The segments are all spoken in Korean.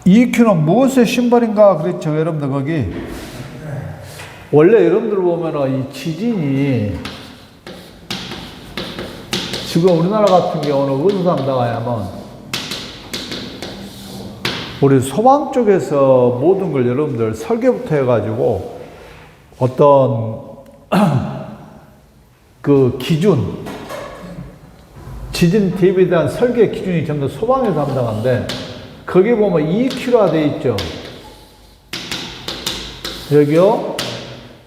EQ는 무엇의 신발인가 그랬죠, 여러분들. 거기 원래 여러분들 보면은 이 지진이 지금 우리나라 같은 경우는 어디서 산다고 하냐면 우리 소방 쪽에서 모든 걸 여러분들 설계부터 해가지고 어떤 그 기준, 지진 대비에 대한 설계 기준이 전부 소방에서 담당하는데, 거기 보면 2km가 돼 있죠. 여기요.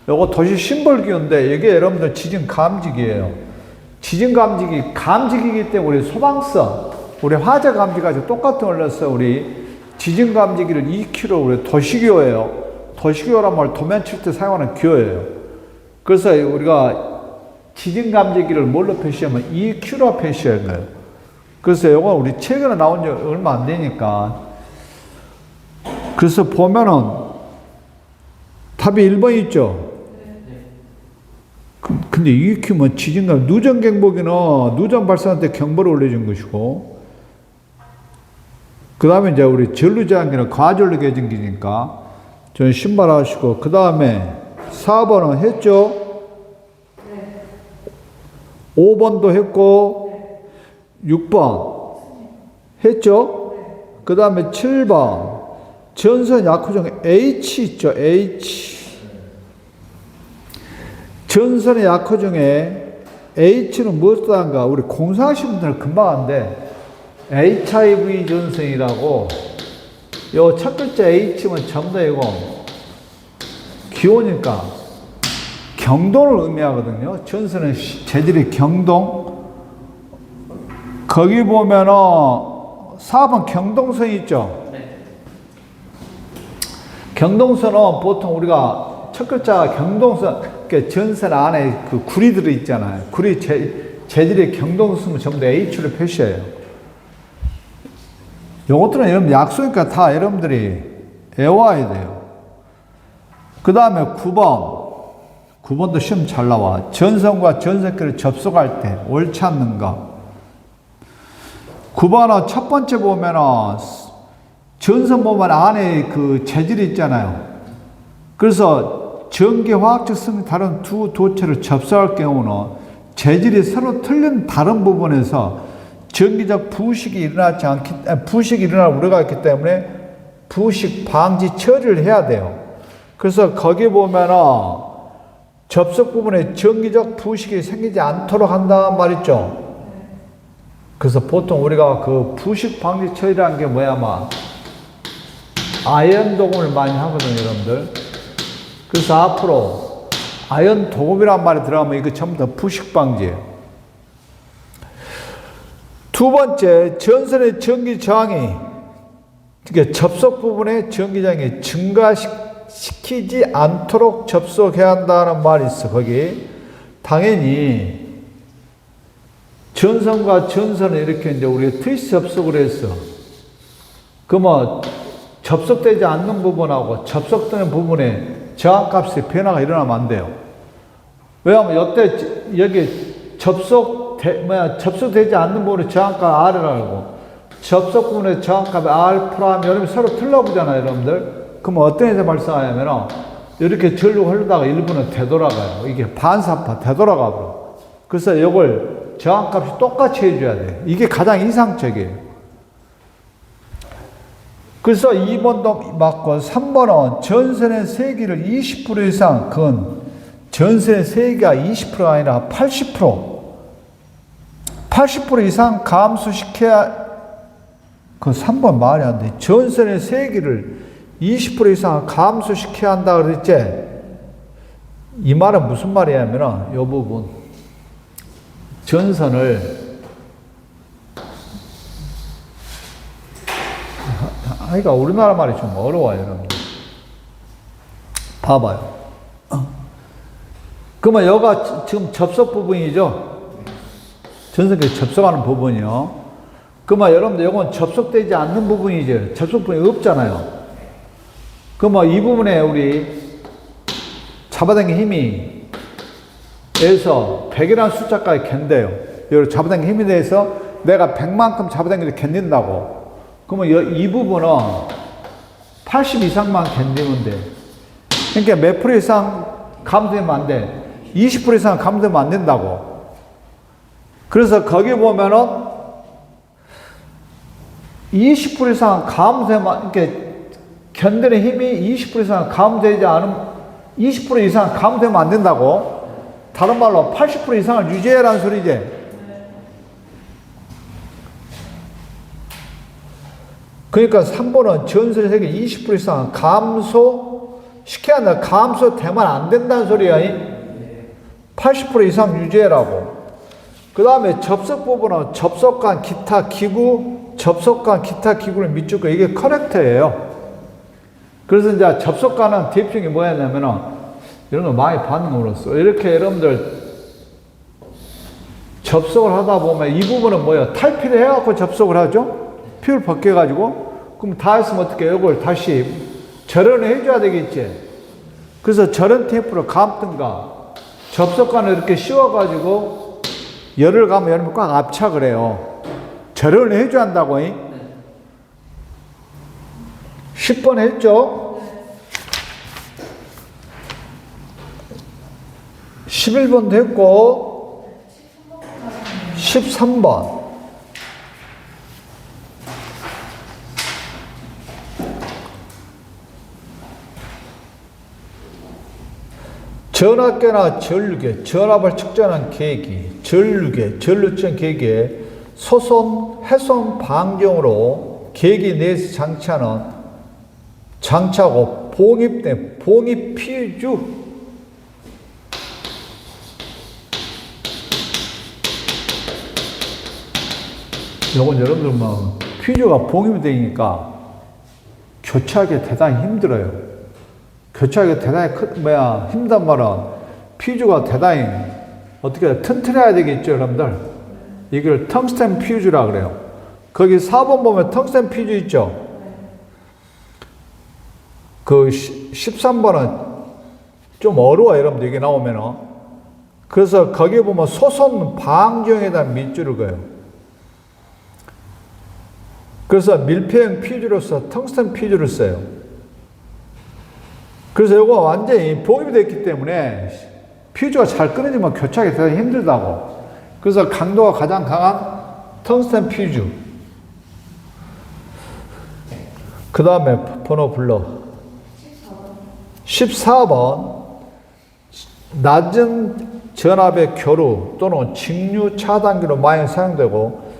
요거 도시 심벌 기호인데, 이게 여러분들 지진 감지기예요. 지진 감지기이기 때문에 우리 소방서, 우리 화재 감지까지 똑같은 걸로서 우리 지진 감지기를 2km 우리 도시기호예요. 도시기호란 말 도면 칠 때 사용하는 기호예요. 그래서 우리가 지진 감지기를 뭘로 표시하면 2km로 표시한 거예요. 그래서 이건 우리 최근에 나온 지 얼마 안 되니까. 그래서 보면은 답이 1번 있죠. 근데 2km 지진감, 누전 경보기는 누전 발생할 때 경보를 올려준 것이고, 그 다음에 이제 우리 전류제한기는 과전류 계진기니까 저는 신발하시고, 그 다음에 4번은 했죠? 5번도 했고, 6번 했죠? 그 다음에 7번 전선 약호중 H 있죠? H. 전선의 약호 중에 H는 무엇을 한가? 우리 공사하신 분들은 금방 아는데, HIV 전선이라고, 요 첫 글자 H면 전부 다 이거 기호니까 경동을 의미하거든요. 전선의 재질이 경동. 거기 보면은 4번 경동선 있죠? 네. 경동선은 보통 우리가 첫 글자가 경동선, 그러니까 전선 안에 그 구리 들어있잖아요. 구리 재질의 경동선은 전부 다 H를 표시해요. 요것들은 여러분 약속이니까 다 여러분들이 외워야 돼요. 그 다음에 9번도 시험 잘 나와. 전선과 전선끼리 접속할 때 옳지 않는가. 9번은 첫 번째 보면은 전선 보면 안에 그 재질이 있잖아요. 그래서 전기 화학적 성이 다른 두 도체를 접속할 경우는 재질이 서로 틀린 다른 부분에서 전기적 부식이 일어날 우려가 있기 때문에 부식 방지 처리를 해야 돼요. 그래서 거기 보면은 접속 부분에 전기적 부식이 생기지 않도록 한다는 말 있죠. 그래서 보통 우리가 그 부식 방지 처리라는 게 뭐야만 아연 도금을 많이 하거든요, 여러분들. 그래서 앞으로 아연 도금이란 말이 들어가면 이거 전부 다 부식 방지예요. 두 번째, 전선의 전기 저항이, 그러니까 접속 부분에 전기 저항이 증가시키지 않도록 접속해야 한다는 말이 있어. 거기 당연히 전선과 전선을 이렇게 이제 우리가 트위스 접속을 했어. 그러면 접속되지 않는 부분하고 접속되는 부분에 저항값의 변화가 일어나면 안 돼요. 왜냐하면 이때 여기 접속되지 않는 부분에 저항값 R을 알고 접속 부분에 저항값이 R'하면 여러분 서로 틀려보잖아요, 여러분들. 그러면 어떤 일이 발생하냐면 이렇게 전류가 흐르다가 일부는 되돌아가요. 이게 반사파 되돌아가 버려. 그래서 이걸 저항값이 똑같이 해줘야 돼. 이게 가장 이상적이에요. 그래서 2번도 맞고 3번은 전선의 세기를 20% 이상, 그건 전선의 세기가 20%가 아니라 80% 이상 감소시켜야, 그 3번 말이 안 돼. 전선의 세기를 20% 이상 감소시켜야 한다 그랬지? 이 말은 무슨 말이냐면, 이 부분. 전선을, 그러니까 우리나라 말이 좀 어려워요, 여러분. 봐봐요. 그러면 여기가 지금 접속 부분이죠? 전선까지 접속하는 부분이요. 그러면 여러분들 이건 접속되지 않는 부분이죠. 접속 부분이 없잖아요. 그러면 이 부분에 우리 잡아당긴 힘이 에서 100이라는 숫자까지 견뎌요. 여기 잡아당긴 힘에 대해서 내가 100만큼 잡아당겨도 견딘다고. 그러면 이 부분은 80 이상만 견디면 돼. 그러니까 몇 프로 이상 감소되면 안 돼. 20% 이상 감소되면 안 된다고. 그래서 거기 보면은 20% 이상 감소되면, 이렇게 견디는 힘이 20% 이상 감소되지 않으면 20% 이상 감소되면 안 된다고. 다른 말로 80% 이상을 유지해라는 소리지. 그러니까 3번은 전설의 세계 20% 이상 감소시켜야 한다. 감소되면 안 된다는 소리야. 80% 이상 유지해라고. 그 다음에 접속 부분은 접속관 기타 기구, 접속관 기타 기구를 밑줄 거. 이게 커넥터예요. 그래서 이제 접속관은 대표적인 게 뭐였냐면은 이런 거 많이 받는 거로써 이렇게 여러분들 접속을 하다 보면 이 부분은 뭐예요? 탈피를 해갖고 접속을 하죠? 피를 벗겨가지고. 그럼 다 했으면 어떻게 해요? 이걸 다시 절연을 해줘야 되겠지. 그래서 절연 테이프로 감든가 접속관을 이렇게 씌워가지고 열을 가면 열면 꽉 압착을 해요. 절연을 해줘야 한다고. 10번 했죠? 11번도 했고 13번 전압계나 전류계, 전압을 측정하는 계기, 전류계, 전류 측정 계기에 소선, 훼손 방지용으로 계기 내에서 장치하고 봉입된 봉입 퓨즈. 요건 여러분들 뭐 퓨즈가 봉입이 되니까 교체하기 대단히 힘들어요. 교체하기가 대단히 힘든 말은 퓨즈가 대단히 어떻게 튼튼해야 되겠죠, 여러분들. 이걸 텅스텐 퓨즈라 그래요. 거기 4번 보면 텅스텐 퓨즈 있죠. 그 13번은 좀 어려워, 여러분들 이게 나오면은. 그래서 거기 보면 소선 방지용에다 밑줄을 그어요. 그래서 밀폐형 퓨즈로서 텅스텐 퓨즈를 써요. 그래서 이거 완전히 봉입이 됐기 때문에 퓨즈가 잘 끊어지면 교체하기 대단히 힘들다고. 그래서 강도가 가장 강한 텅스텐 퓨즈. 그 다음에 번호 불러. 14번. 낮은 전압의 교류 또는 직류 차단기로 많이 사용되고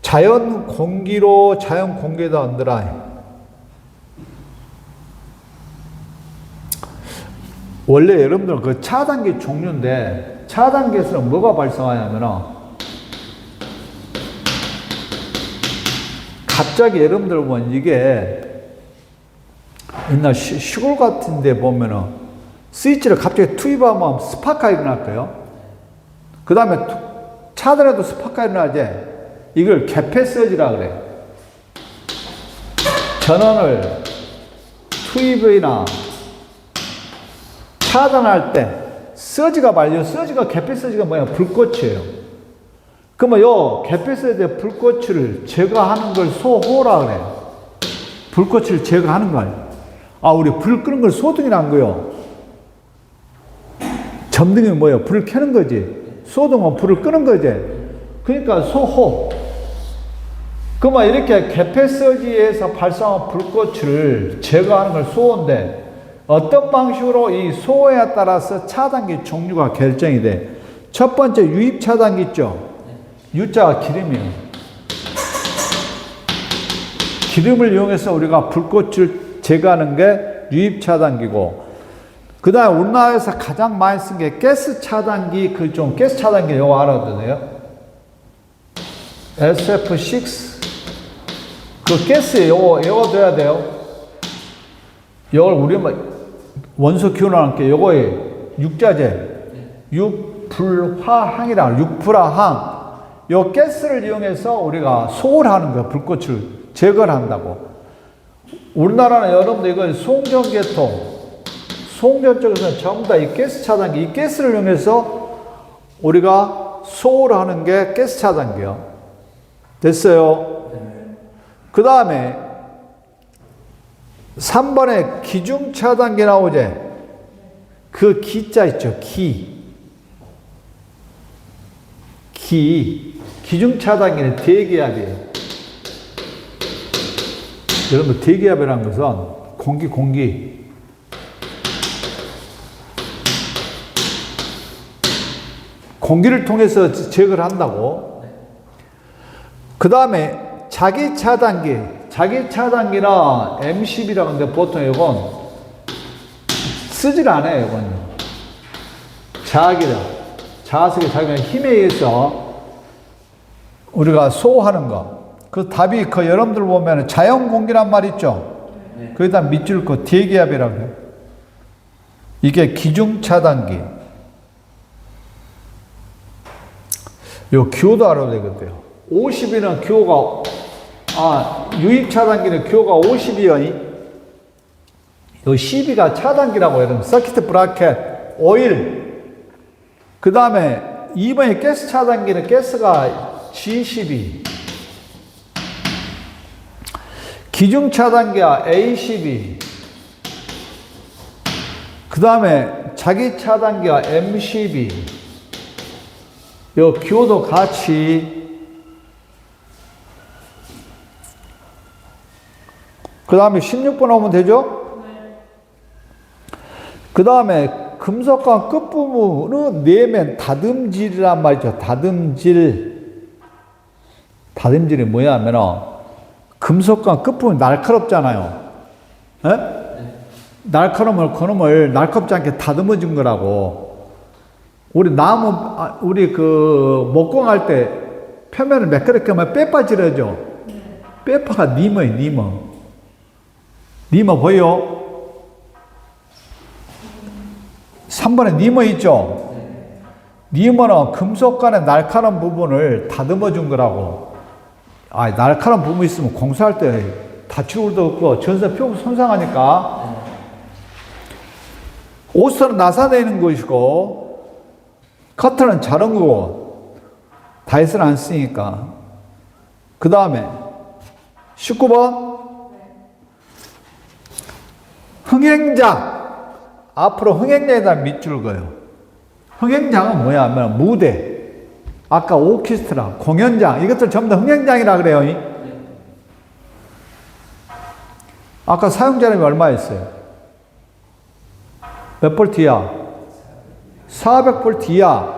자연 공기에다 언더라인. 원래 여러분들 그 차단기 종류인데 차단기에서는 뭐가 발생하냐면은 갑자기 여러분들 보면 이게 옛날 시골 같은 데 보면은 스위치를 갑자기 투입하면 스파크가 일어날 거예요. 그 다음에 차단해도 스파크가 일어나지. 이걸 개폐서지라 그래. 전원을 투입이나 차단할 때 서지가 말려. 서지가 개폐서지가 뭐야? 불꽃이에요. 그러면 요 개폐서지의 불꽃을 제거하는 걸 소호라 그래요. 불꽃을 제거하는 거예요. 아, 우리 불 끄는 걸 소등이 난 거요. 점등이 뭐예요? 불을 켜는 거지. 소등은 불을 끄는 거지. 그러니까 소호. 그러면 이렇게 개폐서지에서 발생한 불꽃을 제거하는 걸 소호인데 어떤 방식으로 이 소호에 따라서 차단기 종류가 결정이 돼. 첫 번째 유입 차단기 있죠. U자가 기름이에요. 기름을 이용해서 우리가 불꽃을 제거하는 게 유입 차단기고, 그 다음에 우리나라에서 가장 많이 쓴 게 가스 차단기. 가스 차단기 요거 알아도 돼요? SF6. 그 가스 요거 돼야 돼요. 요걸 우리 원소 기호라는 게 요거에 육자재, 육불화항이라 육불화항. 요 가스를 이용해서 우리가 소홀 하는 거야. 불꽃을 제거를 한다고. 우리나라는 여러분들 이거 송전계통, 송전 쪽에서는 전부 다 이 가스 차단기, 이 가스를 이용해서 우리가 소홀 하는 게 가스 차단기요. 됐어요? 그 다음에 3번에 기중 차단기 나오지? 그 기자 있죠? 기중 차단기는 대기압이에요. 여러분, 대기압이라는 것은 공기. 공기를 통해서 제거를 한다고. 그 다음에 자기 차단기나 M10이라고 하는데 보통 이건 쓰질 않아요, 이건. 자석의 자기의 힘에 의해서 우리가 소화하는 거. 그 답이 여러분들 보면 자연 공기란 말 있죠? 네. 거기다 밑줄 거 대기압이라고 해요. 이게 기중 차단기. 요 기호도 알아야 되겠대요. 50이는 기호가, 유입 차단기는 기호가 50이요. 요 12가 차단기라고 해요. 서킷 브라켓, 오일. 그 다음에 2번에 가스 차단기는 가스가 G12. 기중 차단기가 A12. 그 다음에 자기 차단기가 M12. 요 기호도 같이. 그 다음에 16번 오면 되죠? 네. 그 다음에 금속관 끝부분은 내면 다듬질이란 말이죠. 다듬질이 뭐야 하면 금속관 끝부분이 날카롭잖아요. 에? 네. 날카로운 그놈을 날카롭지 않게 다듬어 준 거라고. 우리 목공할 때 표면을 매끄럽게 하면 빼파 지르죠. 빼파가 니머예요. 니머 보여? 3번에 니머 있죠? 니머는 금속관의 날카로운 부분을 다듬어 준 거라고. 날카로운 부분이 있으면 공사할 때 다칠 일도 없고 전선 표면 손상하니까. 옷은 나사내는 것이고 커터는 자른 거고 다이스는 안 쓰니까. 그 다음에 19번 흥행장. 앞으로 흥행장에다 밑줄 그어요. 흥행장은 뭐야 하면 무대, 아까 오케스트라, 공연장, 이것들 전부 다 흥행장이라 그래요. 아까 사용자량이 얼마였어요? 몇 볼트야? 400볼트야.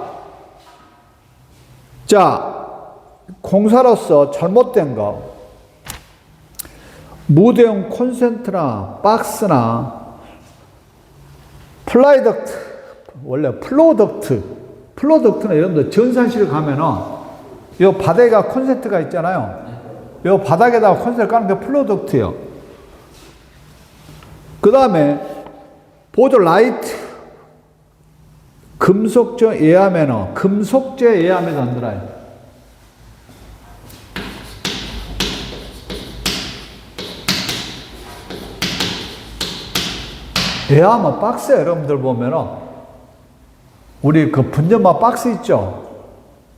자, 공사로서 잘못된 거, 무대용 콘센트나 박스나 플라이덕트, 원래 플로덕트는 여러분들 전산실 가면은 요 바닥에가 콘센트가 있잖아요. 요 바닥에다가 콘센트를 까는 게 플로덕트예요. 그 다음에 보조 라이트, 금속제 예하면은 금속제 예하면서 안 들어요. 예하면 박스에 여러분들 보면은 우리 그 분전마 박스 있죠?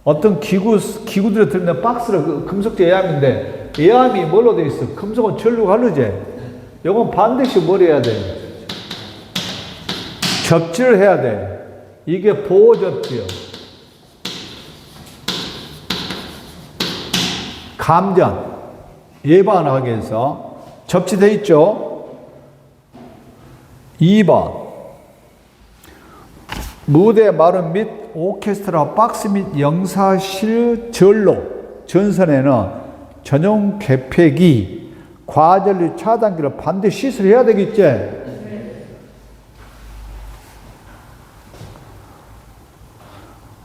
어떤 기구들에 들어있는 박스를 금속제 예함인데 예함이 뭘로 되어 있어? 금속은 전류가 흐르지? 이건 반드시 뭘 해야 돼? 접지를 해야 돼. 이게 보호 접지요. 감전 예방하기 위해서 접지되어 있죠? 2번 무대 마름 및 오케스트라 박스 및 영사실 전선에는 전용 개폐기, 과전류 차단기를 반드시 시술해야 되겠지?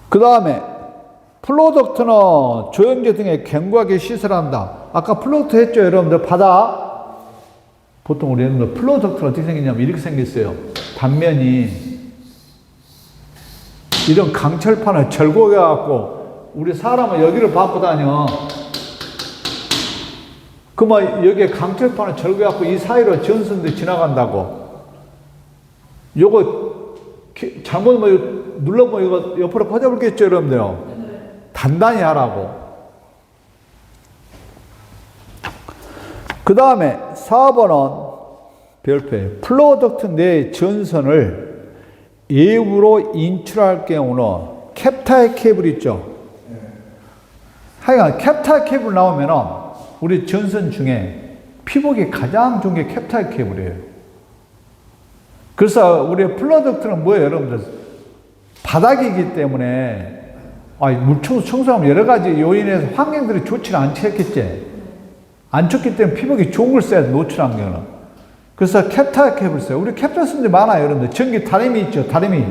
그 다음에 플로덕트는 조영제 등에 견고하게 시술한다. 아까 플로덕트 했죠, 여러분들? 바다. 보통 우리 여러분들 플로덕트는 어떻게 생겼냐면 이렇게 생겼어요. 단면이 이런 강철판을 절곡해 갖고 우리 사람은 여기를 밟고 다녀. 그러면 여기에 강철판을 절곡해 갖고 이 사이로 전선들이 지나간다고. 요거 잘못 눌러보면 이거 옆으로 퍼져버리겠죠, 여러분들? 단단히 하라고. 그 다음에 4번은 별표에 플로덕트 내 전선을 외부로 인출할 경우는 캡타의 케이블 있죠. 하여간 캡타 케이블 나오면은 우리 전선 중에 피복이 가장 좋은 게 캡타 케이블이에요. 그래서 우리 플로덕트는 뭐예요, 여러분들? 바닥이기 때문에 물청소 청소하면 여러 가지 요인에서 환경들이 좋지는 않겠지. 안 좋기 때문에 피복이 좋은 걸 써야 돼, 노출 환경은. 그래서 캡타 케이블 써요. 우리 캡타 쓰는 데 많아요, 여러분들. 전기 다리미 있죠, 다리미.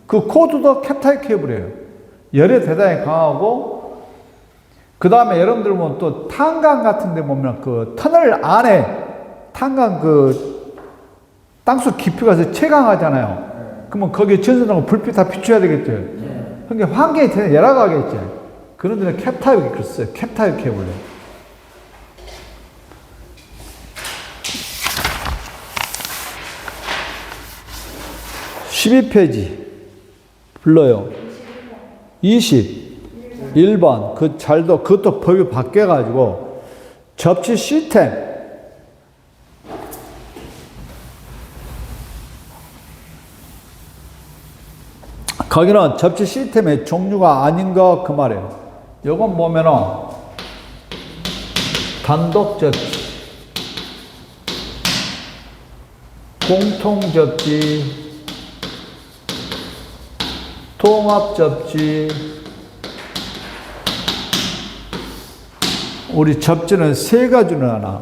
그 코드도 캡타 케이블이에요. 열에 대단히 강하고, 그 다음에 여러분들 보면 또 탄광 같은 데 보면 그 터널 안에 탄광 그 땅속 깊이 가서 채광하잖아요. 그러면 거기에 전선하고 불빛 다 비춰야 되겠죠. 그러니까 환경이 되게 열악하겠죠. 그런 데는 캡타입이 그랬어요. 캡타입 케이블. 12페이지 불러요. 21번 그 잘도 그것도 법이 바뀌어가지고 접지 시스템 거기는 접지 시스템의 종류가 아닌 거 그 말이에요. 요건 보면은 단독 접지, 공통 접지, 통합 접지. 우리 접지는 세 가지는 하나.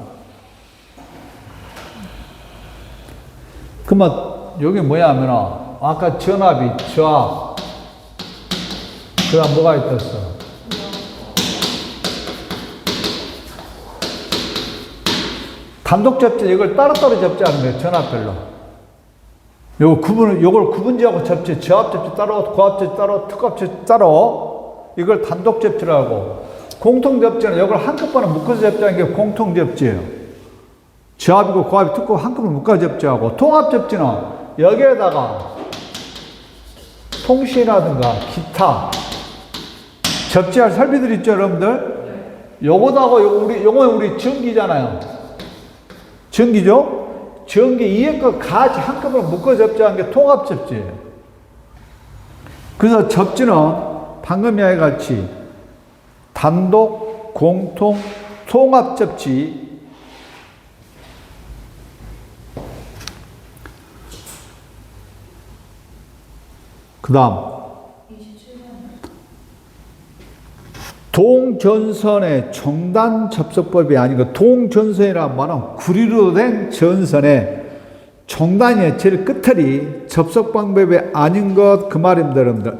그러면 여기 뭐야 하면 아까 전압이 저압. 그 다음 뭐가 있었어? 단독 접지 이걸 따로따로 접지하는 거예요. 전압별로. 요걸 구분지하고 접지, 저압 접지 따로, 고압 접지 따로, 특압 접지 따로. 이걸 단독 접지라고. 공통 접지는 이걸 한꺼번에 묶어서 접지하는 게 공통 접지예요. 저압이고 고압이 특고 한꺼번에 묶어 접지하고. 통합 접지는 여기에다가 통신이라든가 기타 접지할 설비들 있죠, 여러분들? 요거하고 요건 우리 전기잖아요. 전기죠? 전기 위에 거 같이 한꺼번에 묶어 접지하는 게 통합 접지예요. 그래서 접지는 방금 이야기 같이 단독, 공통, 통합 접지. 그 다음 동전선의 정단 접속법이 아니고 동전선이란 말은 구리로 된 전선의 정단이 제일 끝털이 접속 방법이 아닌 것 그 말입니다, 여러분들.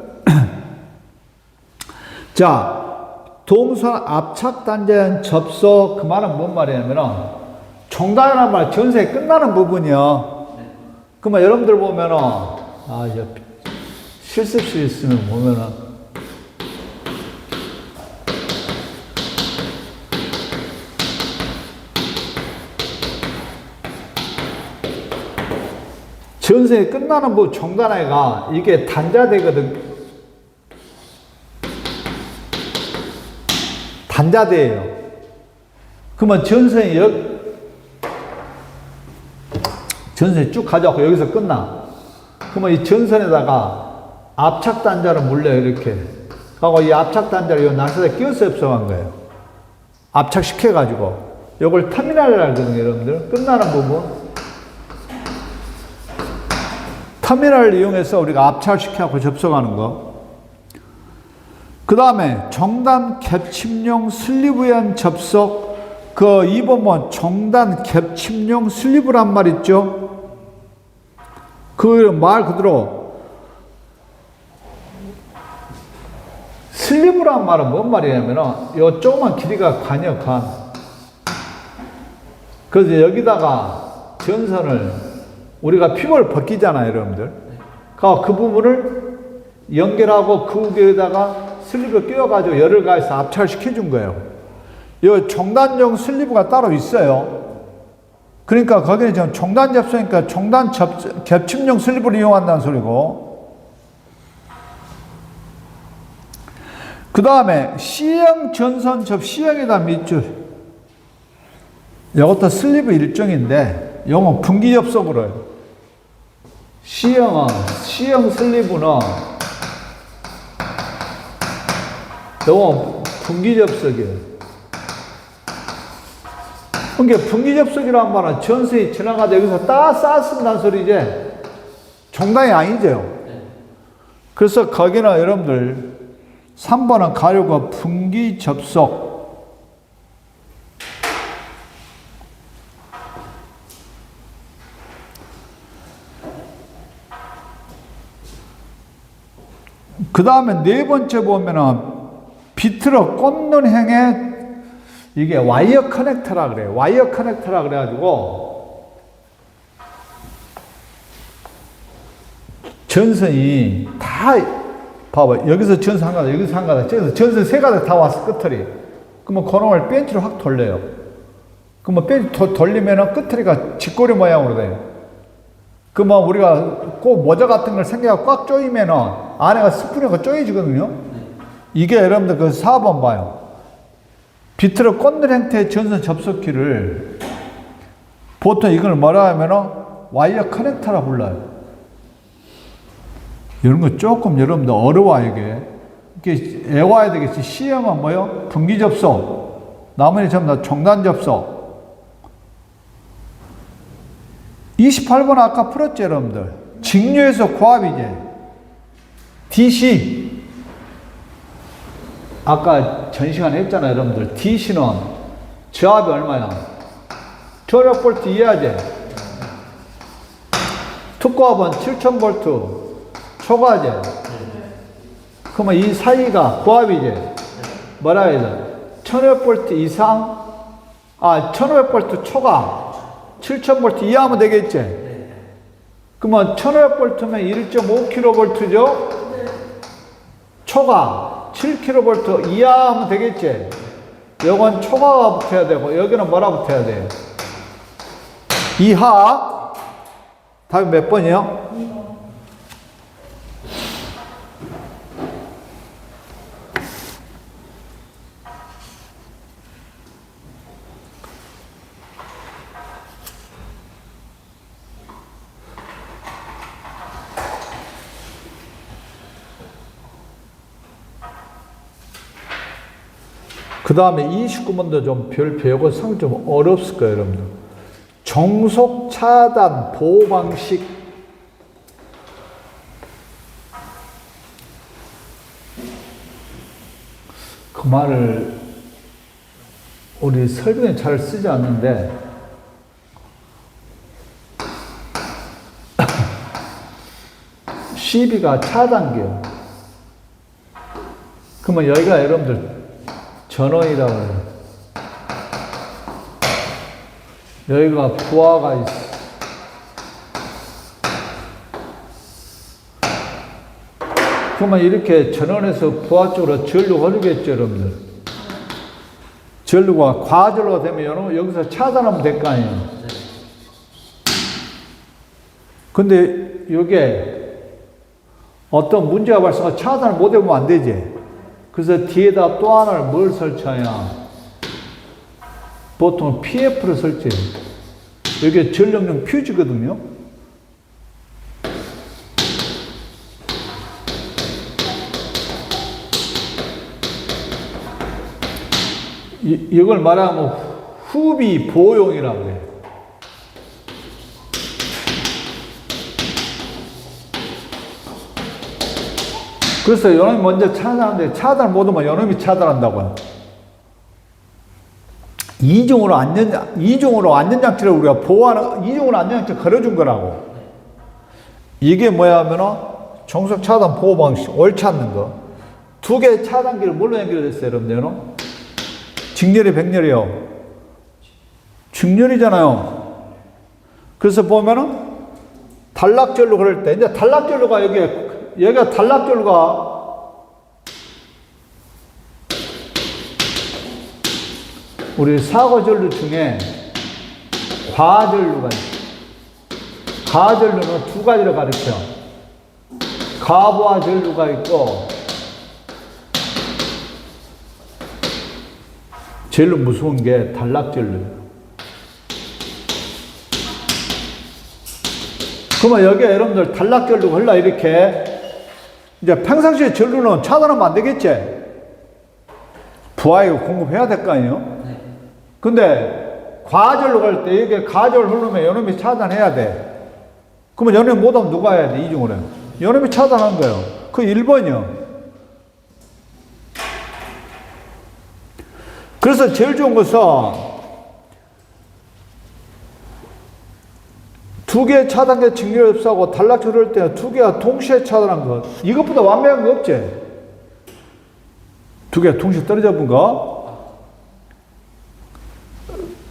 자, 동선 압착 단자연 접속 그 말은 뭔 말이냐면 정단이란 말 전선이 끝나는 부분이요. 그러면 여러분들 보면은 실습실 있으면 보면은 전선이 끝나는 부분 정단해가 이게 단자대거든. 단자대예요. 그러면 전선이 쭉 가져가고 여기서 끝나. 그러면 이 전선에다가 압착 단자를 물려요, 이렇게. 하고 이 압착 단자를 이 나사에 끼워서 접속한 거예요. 압착시켜가지고. 이걸 터미널이라고 하거든요, 여러분들. 끝나는 부분. 터미널을 이용해서 우리가 압착시켜서 접속하는 거. 그 다음에 정단 겹침용 슬리브에 의한 접속. 그 2번은 정단 겹침용 슬리브란 말 있죠? 그 말 그대로 슬리브란 말은 뭔 말이냐면 요 조그만 길이가 관이요, 관. 그래서 여기다가 전선을 우리가 피부를 벗기잖아요, 여러분들. 그 부분을 연결하고 그 위에다가 슬리브를 끼워가지고 열을 가해서 압착을 시켜준 거예요. 이 정단용 슬리브가 따로 있어요. 그러니까 거기는 지금 정단 접속이니까 정단 겹침용 슬리브를 이용한다는 소리고. 그 다음에 C형 전선 C형이다 밑줄. 이것도 슬리브 일종인데 요건 분기 접속으로 해요. C형 슬리브는 요건 분기 접속이에요. 그러니까 분기 접속이란 말은 전선이 지나가다 여기서 딱 쌓았습니다는 소리지 종단이 아니죠. 그래서 거기는 여러분들 3번은 가려고 분기 접속. 그 다음에 네 번째 보면은 비트로 꽂는 행에 이게 와이어 커넥터라 그래요. 와이어 커넥터라 그래가지고 전선이 다 봐봐. 여기서 전선 한 가닥, 여기서 한 가닥, 저기서 전선 세 가닥 다 왔어, 끝털이. 그러면 그놈을 벤치로 확 돌려요. 그러면 벤치 돌리면은 끝털이가 쥐꼬리 모양으로 돼요. 그러면 우리가 꼭 모자 같은 걸 생겨가 꽉 조이면은 안에가 스프링가 조여지거든요. 이게 여러분들 그 4번 봐요. 비트로 꽂는 형태의 전선 접속기를 보통 이걸 뭐라 하면은 와이어 커넥터라 불러요. 이런 거 조금 여러분들 어려워요, 이게 외워야 되겠지. C형은 뭐요? 분기 접속. 나머지 전부 다 종단 접속. 28번 아까 풀었죠, 여러분들. 직류에서 고압이제. DC. 아까 전 시간에 했잖아요, 여러분들. DC는 저압이 얼마야? 12V 이하제. 특고압은 7000V. 초과제. 그러면 이 사이가 고압이제. 뭐라 해야 돼? 1500V 이상, 1500V 초과. 7000V 이하면 되겠지? 그러면 1500V면 1.5kV죠? 초과 7kV 이하 하면 되겠지? 요건 초과가 붙어야 되고 여기는 뭐라 붙어야 돼요? 이하. 답이 몇 번이요? 그 다음에 29번도 좀 별 배우고 상 좀 어렵을 거예요, 여러분들. 종속 차단 보호 방식. 그 말을 우리 설명에 잘 쓰지 않는데, CB가 차단기요. 그러면 여기가 여러분들 전원이라고 해요. 여기가 부하가 있어. 그러면 이렇게 전원에서 부하 쪽으로 전류가 흐르겠죠, 여러분들. 전류가 과전류가 되면 여기서 차단하면 될 거 아니에요. 근데 이게 어떤 문제가 발생하면 차단을 못 해보면 안 되지. 그래서 뒤에다 또 하나를 뭘 설치하냐. 보통 PF를 설치해요. 이게 전력용 퓨즈거든요. 이걸 말하면 후비 보호용이라고 그래요. 그래서 요놈이 먼저 차단하는데 차단을 못하면 요놈이 차단한다고요. 이중으로 안전장치를 우리가 보호하는, 이중으로 안전장치를 걸어준 거라고. 이게 뭐야 하면은 종속 차단 보호 방식, 옳지 않는 거. 두 개의 차단기를 뭘로 연결됐어요, 여러분들? 직렬이 백렬이요. 직렬이잖아요. 그래서 보면은 단락전류 그럴 때, 이제 단락전류가 여기가 단락전류가 우리 사고전류 중에 과전류가 있어요. 과전류는 두 가지를 가르쳐. 가부하 전류가 있고, 제일 무서운 게 단락전류예요. 그러면 여기에 여러분들 단락전류가 흘러 이렇게 이제 평상시에 전류는 차단하면 안 되겠지? 부하에 공급해야 될 거 아니에요? 근데 과전류 갈 때 이게 가전을 흐르면 요놈이 차단해야 돼. 그러면 요놈이 못하면 누가 해야 돼? 이중으로. 요놈이 차단한 거예요. 그 1번이요. 그래서 제일 좋은 것은 두 개의 차단계 직렬 흡수하고 단락전 흐를 때 두 개가 동시에 차단한 것. 이것보다 완벽한 거 없지? 두 개가 동시에 떨어져 본 거.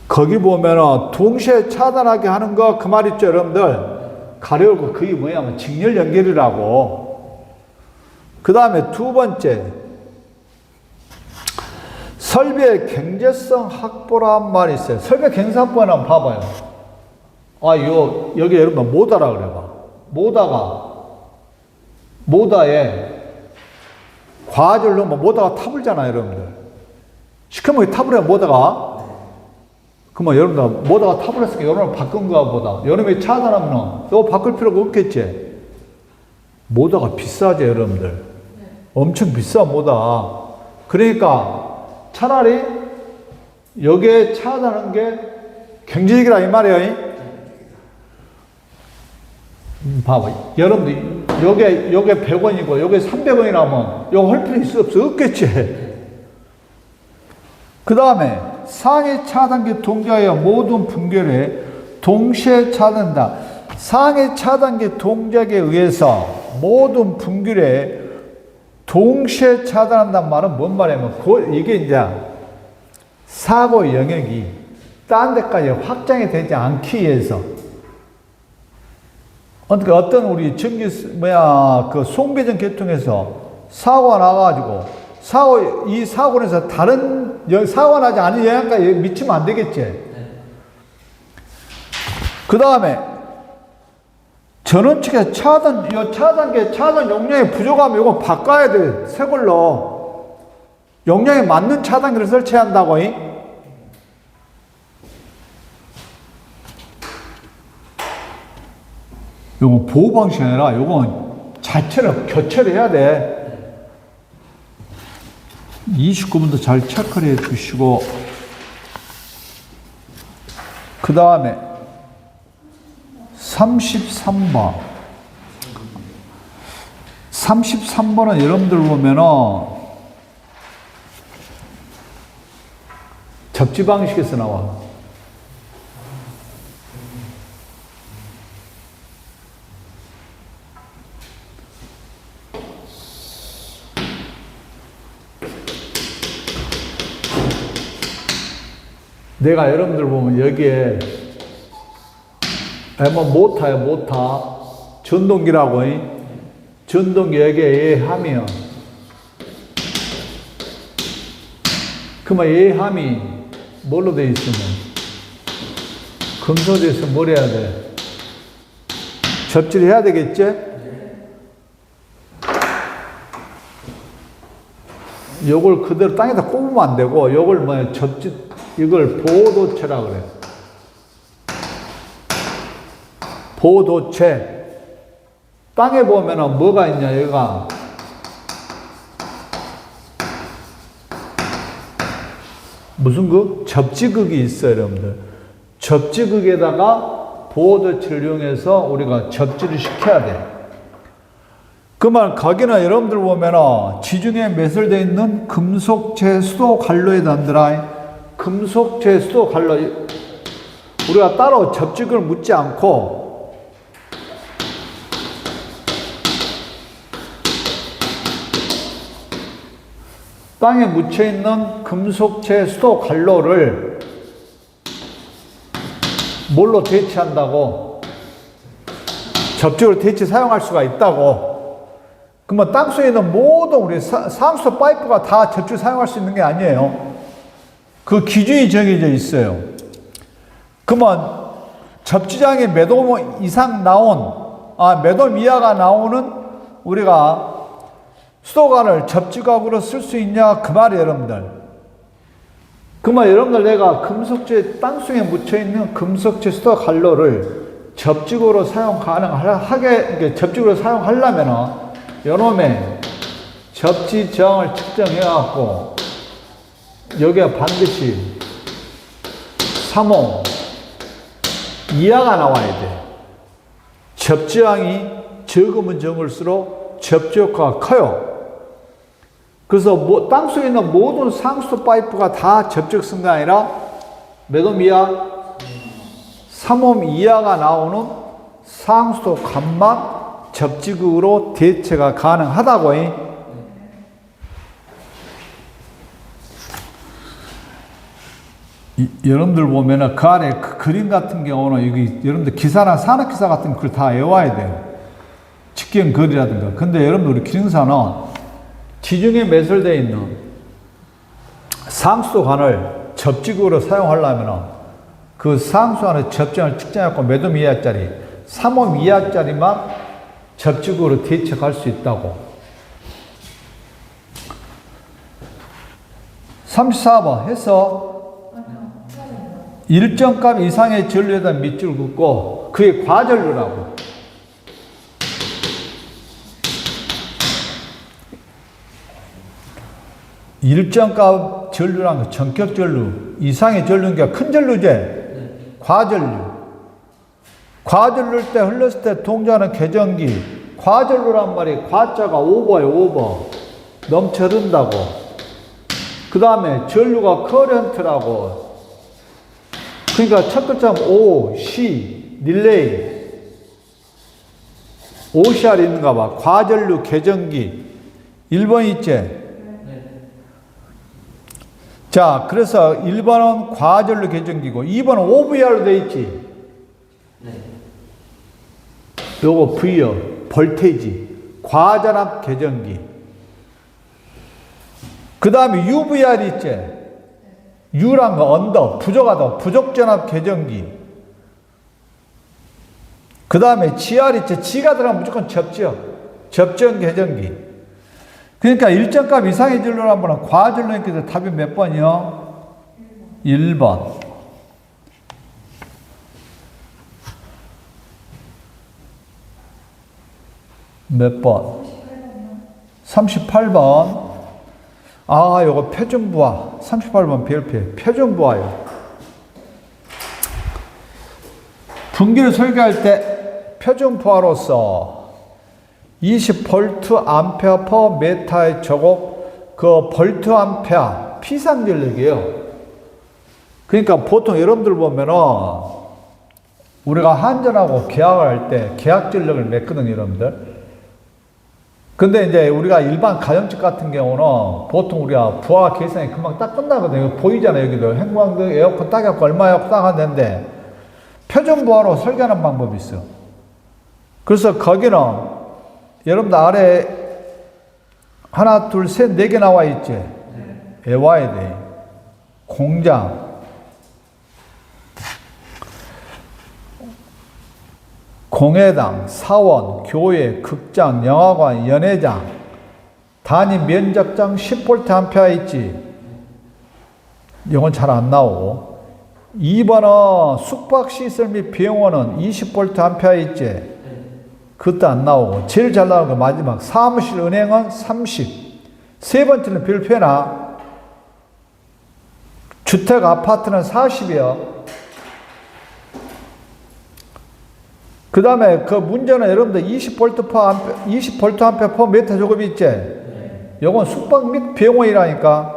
거기 보면은 동시에 차단하게 하는 거 그 말 있죠, 여러분들. 가려울고 그게 뭐냐면 직렬 연결이라고. 그 다음에 두 번째. 설비의 경제성 확보란 말이 있어요. 설비의 경제성 확보는 한번 봐봐요. 여기 여러분 모다라 그래봐. 모다에 과전을 넣으면 모다가 타불잖아요, 여러분들. 시커멓게 타불해요, 모다가. 그러면 여러분들, 모다가 타불했으니까 요놈을 바꾼 거야, 보다. 요놈이 차단하면 이거 바꿀 필요가 없겠지. 모다가 비싸죠, 여러분들. 엄청 비싸, 모다. 그러니까 차라리 여기에 차단하는 게 경제적이라 이 말이에요. 봐봐. 여러분들, 요게 100원이고, 요게 300원이라면, 요거 할 필요 있어, 없어? 없겠지? 그 다음에, 상해 차단기 동작의 모든 분결에 동시에 차단한다. 상해 차단기 동작에 의해서 모든 분결에 동시에 차단한다는 말은 뭔 말이냐면, 이게 이제 사고 영역이 딴 데까지 확장이 되지 않기 위해서 그러니까 어떤 우리 송배전 계통에서 사고가 나가지고 이 사고에서 다른 사고가 나지 않은 영향까지 미치면 안 되겠지. 그 다음에 전원 측에 차단 용량이 부족하면 이거 바꿔야 돼. 새 걸로 용량에 맞는 차단기를 설치한다고. 요거 보호 방식이 아니라 요건 자체를 교체를 해야 돼. 29번도 잘 체크를 해 주시고, 그 다음에 33번. 33번은 여러분들 보면은 접지 방식에서 나와. 내가 여러분들 보면 여기에 모타 전동기라고. 전동기 여기에 예함이요. 그러면 예함이 뭘로 되어 있으면 금속에 있으면 뭘 해야 돼? 접지를 해야 되겠지? 요걸 그대로 땅에다 꼽으면 안 되고, 요걸 이걸 보도체라고 그래요. 보도체. 땅에 보면은 뭐가 있냐, 여기가. 무슨 극? 접지극이 있어요, 여러분들. 접지극에다가 보도체를 이용해서 우리가 접지를 시켜야 돼. 그러면 거기는 여러분들 보면은 지중해 매설되어 있는 금속체 수도 관로에 단들아. 금속체 수도 관로, 우리가 따로 접직을 묻지 않고 땅에 묻혀 있는 금속체 수도 관로를 뭘로 대체한다고? 접직으로 대체 사용할 수가 있다고. 그러면 땅속에 있는 모든 우리 상수 파이프가 다 접촉 사용할 수 있는 게 아니에요. 그 기준이 정해져 있어요. 그러면 접지장에 몇 옴 이상 몇 옴 이하가 나오는 우리가 수도관을 접지각으로 쓸 수 있냐 그 말이에요, 여러분들. 그러면 여러분들 내가 금속재 땅속에 묻혀 있는 금속재 수도 관로를 접직으로 가능하게 접직으로 사용하려면은 요놈의 접지정을 측정해 갖고 여기에 반드시 3호 이하가 나와야 돼. 접지량이 적으면 적을수록 접지 효과가 커요. 그래서 땅속에 있는 모든 상수 파이프가 다 접촉성이 아니라 몇 옴 이하? 3옴 이하가 나오는 상수 값만 접지극으로 대체가 가능하다고. 여러분들 보면은 그 안에 그 그림 같은 경우는 여기 여러분들 기사나 산업기사 같은 걸 다 외워야 돼요. 직경거리라든가. 근데 여러분들 우리 기능사는 지중해 매설되어 있는 상수관을 접지구로 사용하려면 그 상수관의 접지을 측정해갖고 몇 옴 이하짜리 3옴 이하짜리만 접지구로 대체할 수 있다고. 34번 해서 일정 값 이상의 전류에다 밑줄을 긋고 그게 과전류라고. 일정 값 전류라는 거 전격 전류 이상의 전류니까 큰 전류제. 과전류. 과전류일 때 흘렀을 때 동조하는 계전기. 과전류란 말이 과자가 오버예요. 오버. 넘쳐 흐른다고. 그 다음에 전류가 커런트라고. 그러니까 첫 글자는 O, C, 릴레이. OCR 있는가 봐. 과전류 계전기. 1번 있지? 자, 그래서 1번은 과전류 계전기고 2번은 OVR로 되어 있지? 요거 V요. 볼테이지. 과전압 계전기. 그 다음에 UVR 있지? U란 거 언더, 부족하다. 부족전압 계전기. 그 다음에 GR 있지? G가 들어가면 무조건 접지요. 접전 계전기. 그러니까 일정값 이상의 전류란 번은 과전류니까 답이 몇 번이요? 1번. 몇 번? 38번. 아, 요거 표준부하. 38번 별표. 표준부하요. 분기를 설계할 때 표준부하로서 20V 암페어 퍼 메타의 저곡, 그 볼트 암페어 피상전력이에요. 그러니까 보통 여러분들 보면은 우리가 한전하고 계약을 할 때 계약 전력을 맺거든요, 여러분들. 근데 이제 우리가 일반 가정집 같은 경우는 보통 우리가 부하 계산이 금방 딱 끝나거든요. 보이잖아요, 여기도. 형광등, 에어컨 딱 해갖고 얼마야 딱 하는데 표준 부하로 설계하는 방법이 있어요. 그래서 거기는 여러분들 아래 하나, 둘, 셋, 네 개 나와 있지? 외워야 돼. 공장. 공회당, 사원, 교회, 극장, 영화관, 연회장, 단위 면적장 10V 암페어 있지? 이건 잘 안 나오고. 2번은 숙박시설 및 병원은 20V 암페어 있지? 그것도 안 나오고. 제일 잘 나오는 거 마지막. 사무실, 은행은 30. 세 번째는 별표나. 주택, 아파트는 40이요. 그 다음에 그 문제는 여러분들 20V 암페어 퍼 메타 조급이 있지? 요건 숙박 및 병원이라니까.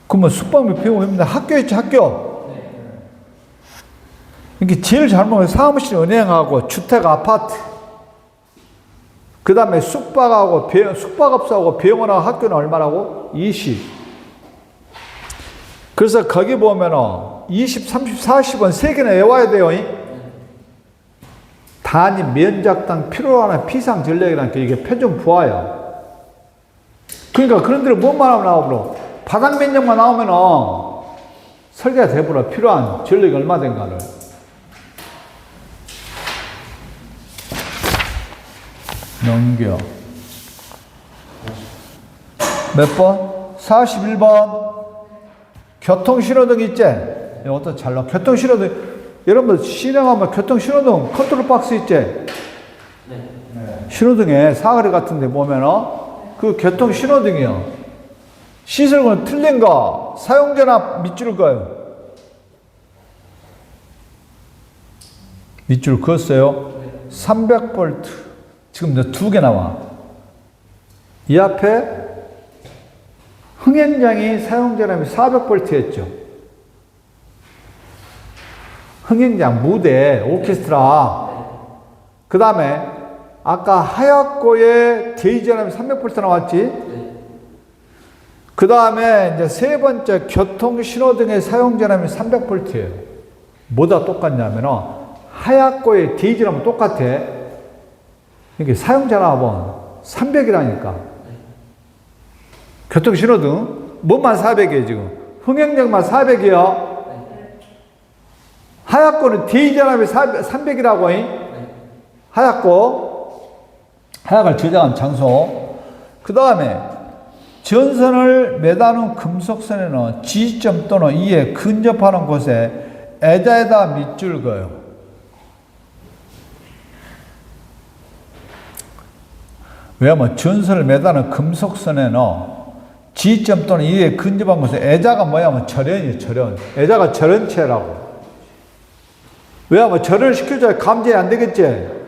그러면 숙박 및 병원입니다. 학교 있지, 학교. 이게 제일 잘못은 사무실, 은행하고 주택, 아파트. 그 다음에 숙박하고 숙박업소하고 병원하고 학교는 얼마라고? 20. 그래서 거기 보면은 20, 30, 40은 세 개나 외워야 돼요. 단위 면적당 필요로 하는 피상 전력이라는 게 이게 표준 부하예요. 그러니까 그런 데를 뭐만 하면 나오므로 바닥 면적만 나오면은 설계가 돼버려. 필요한 전력이 얼마 된가를. 넘겨. 몇 번? 41번. 교통신호등 있지? 이것도 잘 나와. 교통신호등. 여러분들 실행하면 교통신호등 컨트롤 박스 있지? 네. 신호등에 사거리 같은 데 보면은 그 교통신호등이요. 시설은 틀린 거, 사용자나 밑줄을 그어요. 밑줄 그었어요. 300V. 지금 2개 나와. 이 앞에 흥행장이 사용자람이 400V였죠. 흥행장, 무대, 오케스트라. 그 다음에 아까 하얗고의 데이지람이 300V 나왔지. 그 다음에 이제 세 번째 교통신호등의 사용자람이 300V예요. 뭐다 똑같냐면은 하얗고의 데이지람은 똑같아. 이게 사용자람은 300이라니까. 교통신호등 뭐만 400이에요 지금. 흥행장만 400이요. 하얗고는 데이지람이 300이라고. 하얗을 저장한 장소. 그 다음에 전선을 매다는 금속선에는 G점 또는 E에 근접하는 곳에 애자에다 밑줄 그어요. 왜냐하면 전선을 매다는 금속선에는 G점 또는 E에 근접한 곳에 애자가 뭐냐면 절연이에요. 절연. 애자가 절연체라고. 왜냐하면 절연을 시켜줘야 감지이 안 되겠지.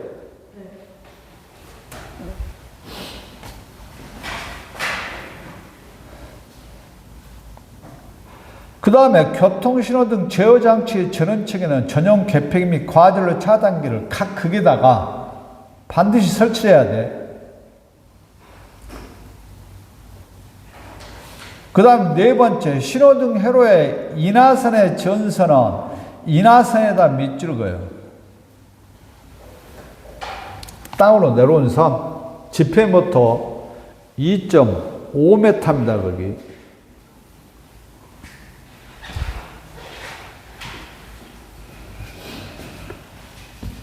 그 다음에 교통신호등 제어장치의 전원측에는 전용 개폐기 및 과절로 차단기를 각 극에다가 반드시 설치해야 돼. 그 다음 네 번째, 신호등 회로의 인하선의 전선은 인하선에다 밑줄 그어요. 땅으로 내려온 선, 지폐모터 2.5m입니다, 거기.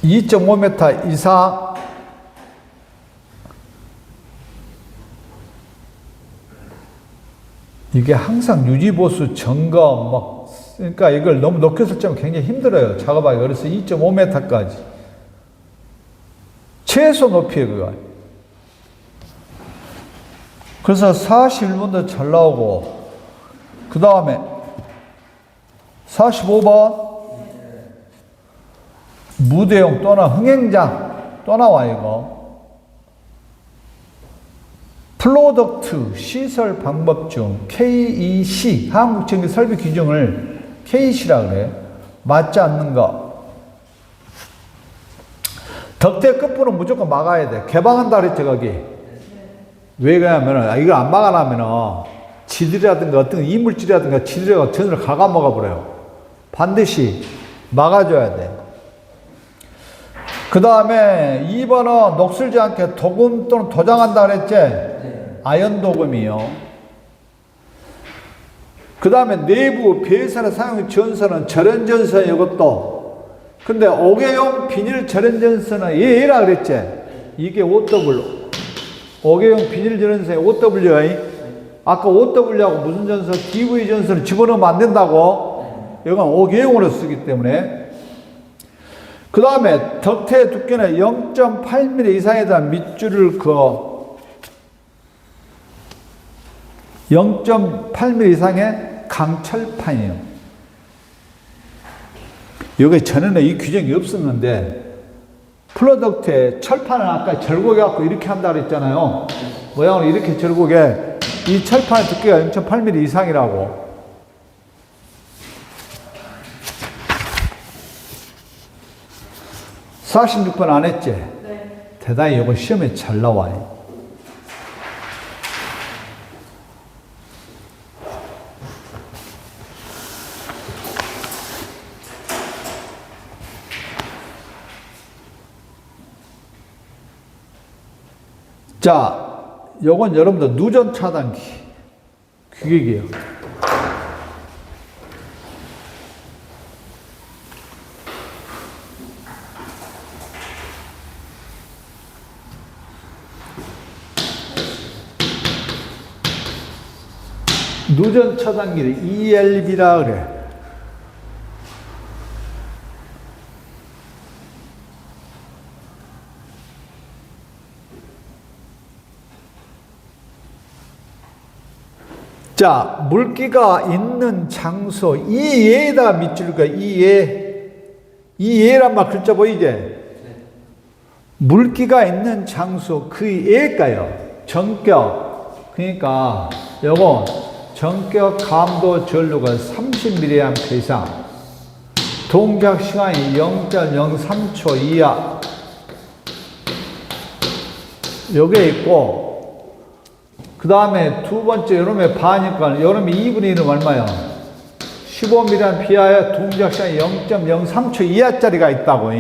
2.5m 이상 이게 항상 유지보수 점검 그러니까 이걸 너무 높게 설정하면 굉장히 힘들어요. 작업하기. 그래서 2.5m까지 최소 높이에 그거. 그래서 41번도 잘 나오고 그 다음에 45번 무대용 또는 흥행장 또 나와 이거. 프로덕트 시설 방법 중 KEC 한국전기 설비 규정을 KEC라 그래. 맞지 않는 거. 덕대 끝부는 무조건 막아야 돼. 개방한다 그랬지 거기. 왜 그러냐면 이걸 안 막아놔면 지들이라든가 어떤 이물질이라든가 지들이가 전선을 갉아먹어 버려요. 반드시 막아줘야 돼. 그 다음에 2번은 녹슬지 않게 도금 또는 도장한다 그랬지? 네. 아연 도금이요. 그 다음에 내부 배선에 사용 전선은 절연전선 이것도. 근데 5개용 비닐 절연전선은 얘라 그랬지? 이게 5W. 5개용 비닐 절연전선이 5W. 아까 5W하고 무슨 전선? DV 전선을 집어넣으면 안 된다고? 이건 5개용으로 쓰기 때문에. 그 다음에 덕태의 두께는 0.8mm 이상에다 밑줄을 그어. 0.8mm 이상의 강철판이에요. 여기 전에는 이 규정이 없었는데 플로덕트에 철판을 아까 절곡해 갖고 이렇게 한다 그랬잖아요. 모양을 이렇게 절곡해. 이 철판의 두께가 0.8mm 이상이라고. 46번 안 했지? 네. 대단히 이거 시험에 잘 나와요. 자, 요건 여러분들 누전 차단기 규격이에요. 누전 차단기를 ELB라 그래. 자, 물기가 있는 장소, 이에다가 밑줄 거야. 이에란 말 글자 보이지? 물기가 있는 장소, 그 에가요. 전격. 그러니까 요거 전격 감도 전류가 30mA 이상. 동작 시간이 0.03초 이하. 요게 있고, 그 다음에 두 번째 여름에 반이니까 여름에 2분의 1은 얼마요? 15mA에 동작 시간이 0.03초 이하짜리가 있다고.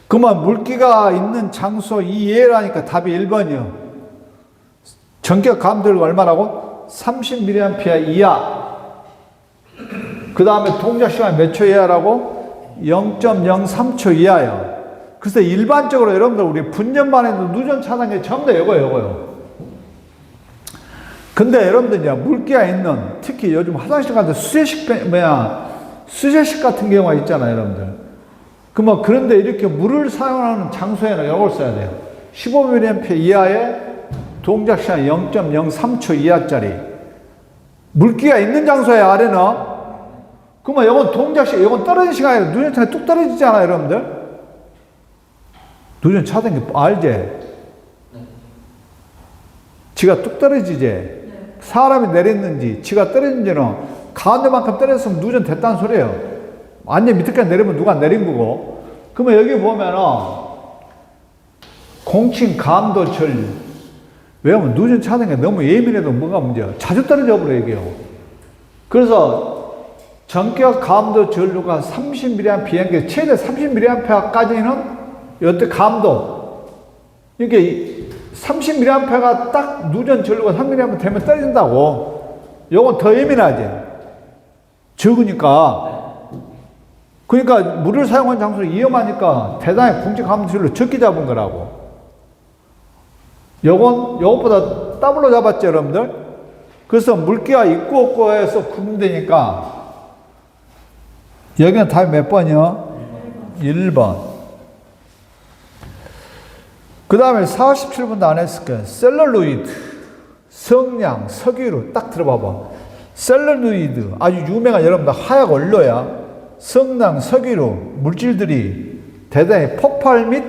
그러면 물기가 있는 장소 이해라니까 답이 1번이요. 전격 감도가 얼마라고? 30mA 이하. 그 다음에 동작 시간이 몇 초 이하라고? 0.03초 이하요. 그래서 일반적으로 여러분들 우리 분전만 해도 누전 차단기 전부 다 요거요. 근데 여러분들 이제 물기가 있는, 특히 요즘 화장실 가서 수세식 같은 경우가 있잖아요, 여러분들. 그러면 그런데 이렇게 물을 사용하는 장소에는 이걸 써야 돼요. 15mA 이하의 동작 시간 0.03초 이하짜리. 물기가 있는 장소에 아래는, 그러면 이건 동작 시간, 이건 떨어진 시간에 누전 차단기 뚝 떨어지잖아요, 여러분들. 누전 차단기 알지? 지가 뚝 떨어지지? 사람이 내렸는지, 지가 떨어진지는 가운데만큼 떨어졌으면 누전 됐다는 소리예요. 완전 밑에까지 내리면 누가 내린 거고. 그러면 여기 보면은, 공칭 감도 전류. 왜냐면 누전 차단기가 너무 예민해도 뭐가 문제야? 자주 떨어져 버려, 이게요. 그래서, 전격 감도 전류가 30mA, 최대 30mA까지는, 여태 감도. 이게 30mA가 딱 누전 전류가 3mA 되면 떨어진다고. 요건 더 예민하지. 적으니까. 그러니까 물을 사용한 장소를 위험하니까 대단히 공직 감도 전류 적게 잡은 거라고. 요것보다 더블로 잡았죠, 여러분들? 그래서 물기가 있고 없고 해서 구분되니까. 여기는 답이 몇 번이요? 1번. 그 다음에 47번도 안 했을 거야. 셀룰로이드, 성냥, 석유로 딱 들어봐봐. 셀룰로이드, 아주 유명한 여러분들 하약 원료야. 성냥, 석유로 물질들이 대단히 폭발 및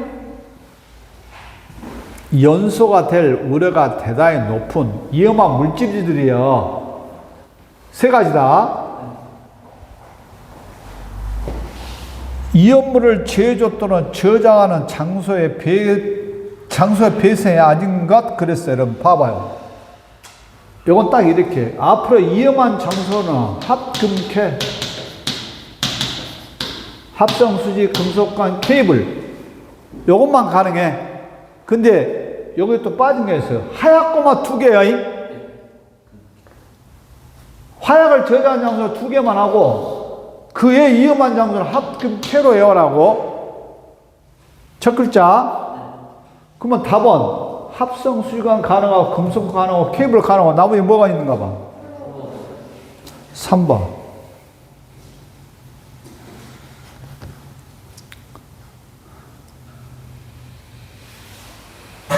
연소가 될 우려가 대단히 높은 위험한 물질들이요. 세 가지다. 위험물을 제조 또는 저장하는 장소의 배선이 아닌 것 그랬어요. 여러분 봐봐요. 이건 딱 이렇게 앞으로 위험한 장소는 합금캐, 합성수지, 금속관, 케이블 요것만 가능해. 근데 여기 또 빠진 게 있어요. 하약고마 2개야. 화약을 저장한 장소 2개만 하고 그의 위험한 장소는 합금캐로 외워라고. 첫 글자. 그러면 답은 합성 수지관 가능하고 금속 가능하고 케이블 가능하고 나머지 뭐가 있는가 봐. 3번.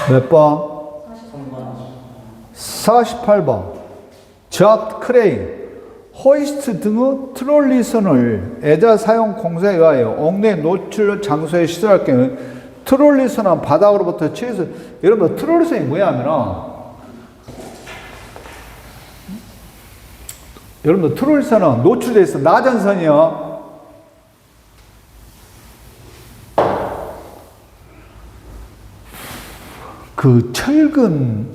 몇 번? 48번. 젓 크레인, 호이스트 등의 트롤리선을 애자 사용 공사에 의하여 옥내 노출 장소에 시설할 경우 트롤리선은 바닥으로부터 최소, 여러분 트롤리선이 뭐야 하면은, 여러분 트롤리선은 노출되어 있어. 나전선이요. 그 철근이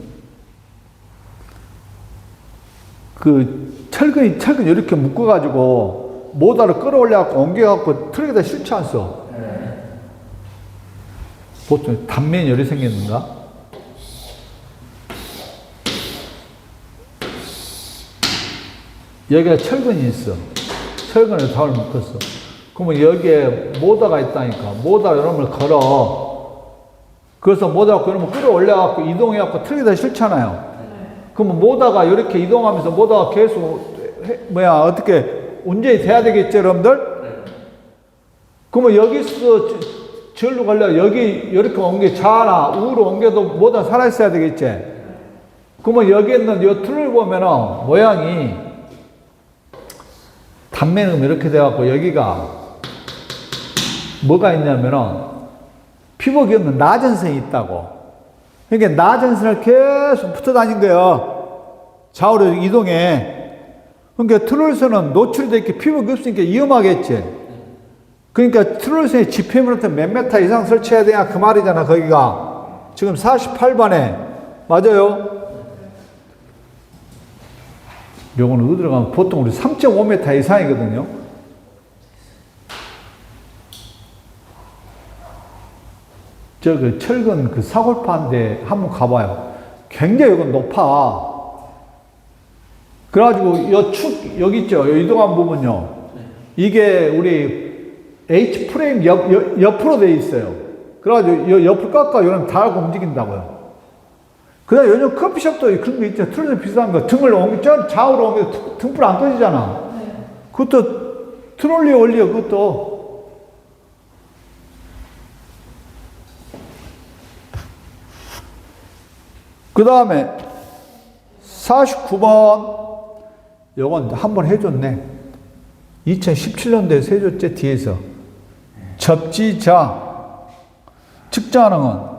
이렇게 묶어가지고 모다를 끌어올려갖고 옮겨갖고 트럭에다 실지 않소. 보통 단면이 열이 생겼는가? 여기에 철근이 있어. 철근에 답을 묶었어. 그러면 여기에 모다가 있다니까. 모다 이런 걸 걸어. 그래서 모다가 그러면 끌어올려갖고 이동해갖고 트럭에다 실잖아요. 그러면 모다가 이렇게 이동하면서 모다가 계속 어떻게 운전이 돼야 되겠죠, 여러분들? 그러면 여기서 절로 가려면 여기 이렇게 옮겨 좌나 우로 옮겨도 모다 살아있어야 되겠지? 그러면 여기 있는 이 틀을 보면은 모양이 단면음 이렇게 돼갖고 여기가 뭐가 있냐면은 피복이 없는 나전선이 있다고. 그러니까 나전선을 계속 붙어 다닌 거예요. 좌우로 이동해. 그러니까 트롤선은 노출돼 있게 피복이 없으니까 위험하겠지. 그러니까 트롤선의 지표면부터 몇 메타 이상 설치해야 되냐 그 말이잖아. 거기가 지금 48번에 맞아요. 요거는 어디로 가면 보통 우리 3.5m 이상이거든요. 그 철근 그 사골파인데 한번 가봐요. 굉장히 이건 높아. 그래가지고 여기 있죠. 요 이동한 부분요. 이게 우리 H 프레임 옆으로 돼 있어요. 그래가지고 옆을 깎아 이러면 다 움직인다고요. 그 다음에 요즘 커피숍도 그런 거 있죠. 틀어서 비싼 거. 등을 옮겨, 좌우로 옮겨 등불 안 꺼지잖아. 그것도 트롤리에 올려, 그것도. 그 다음에 49번. 요건 한번 해줬네. 2017년도에 해줬지, 뒤에서. 접지자. 측정하는 건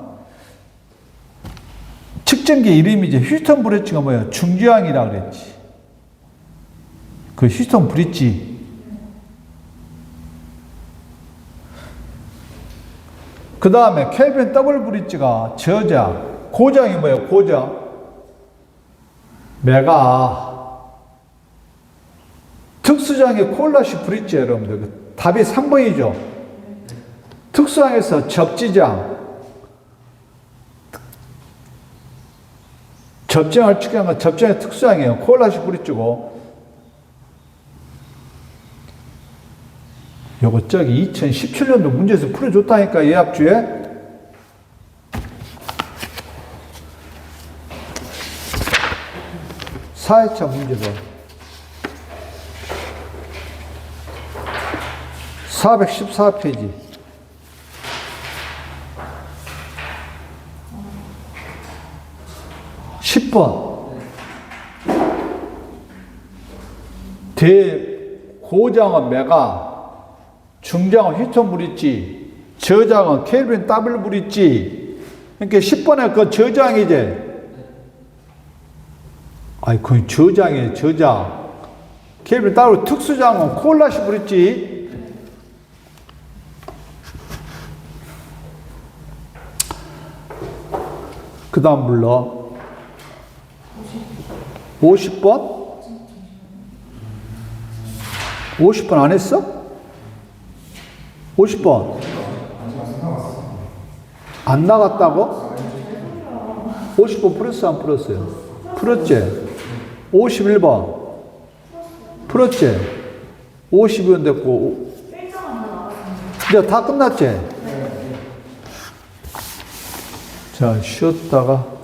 측정기 이름이지. 휴스턴 브릿지가 뭐야? 중저항이라 그랬지. 그 휴스턴 브릿지. 그 다음에 켈빈 더블 브릿지가 저자. 고장이 뭐예요? 고장. 메가. 특수장의 콜라시 브릿지 여러분들. 답이 3번이죠. 특수장에서 접지장. 접지장을 측정한 건 접지장의 특수장이에요. 콜라시 브릿지고. 요거 저기 2017년도 문제에서 풀어줬다니까, 예약주에. 사회차 문제도. 414페이지. 대고장은 메가, 중장은 휴스턴 브릿지, 저장은 켈빈 더블 브릿지. 그러니까 10번에 그 저장이지. 아이, 그 저장이에요, 저장. 켈빈 더블 특수장은 콜라시 브릿지. 그 다음 불러. 50번? 50번 안 했어? 50번. 안 나갔다고? 50번 풀었어, 안 풀었어요? 풀었지? 51번. 풀었지? 50원 됐고. 이제 다 끝났지? 자, 쉬었다가.